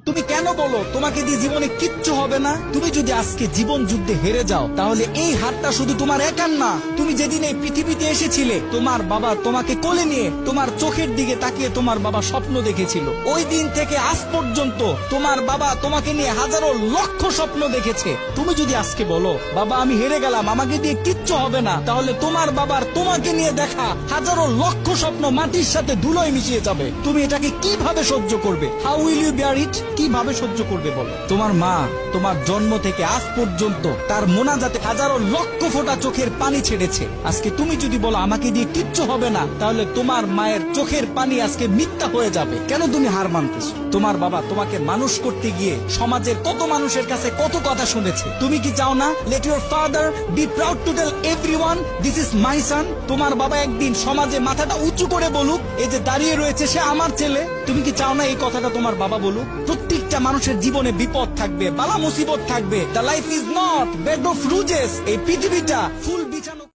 তুমি কেন বলো তোমাকে দিয়ে জীবনে কিচ্ছু হবে না? তুমি যদি আজকে জীবন যুদ্ধে হেরে যাও তাহলে এই হারটা শুধু তোমার একার না। তুমি যেদিন এই পৃথিবীতে এসেছিলে তোমার বাবা তোমাকে কোলে নিয়ে তোমার চোখের দিকে তাকিয়ে তোমার বাবা স্বপ্ন দেখেছিল। ওই দিন থেকে আজ পর্যন্ত তোমার বাবা তোমাকে নিয়ে হাজারো লক্ষ স্বপ্ন দেখেছে। তুমি যদি আজকে বলো বাবা আমি হেরে গেলাম, আমাকে দিয়ে কিচ্ছু হবে না, তাহলে তোমার বাবার তোমাকে নিয়ে দেখা হাজারো লক্ষ স্বপ্ন মাটির সাথে ধুলোয় মিশিয়ে যাবে। তুমি এটাকে কিভাবে সহ্য করবে? হাউ উইল ইউ বিয়ার ইট? কিভাবে সহ্য করবে বলো? তোমার মা তোমার জন্ম থেকে আজ পর্যন্ত তার মোনাজাতে হাজারো লক্ষ ফোঁটা চোখের পানি ছেড়েছে। আজকে তুমি যদি বলো আমাকে দিয়ে কিচ্ছু হবে না, তাহলে তোমার মায়ের চোখের পানি আজকে মিথ্যা হয়ে যাবে। কেন তুমি হার মানতেছো? তোমার বাবা তোমাকে মানুষ করতে গিয়ে সমাজের কত মানুষের কাছে কত কথা শুনেছে। তুমি কি চাও না let your father be proud to tell everyone this is my son? তোমার বাবা একদিন সমাজে মাথাটা উঁচু করে বলুক এই যে দাঁড়িয়ে রয়েছে সে আমার ছেলে। তুমি কি চাও না এই কথাটা তোমার বাবা বলুক? প্রত্যেকটা মানুষের জীবনে বিপদ থাকবে, বালা মুসিবত থাকবে। The life is not bed of roses. এই পৃথিবীটা ফুল বিছানো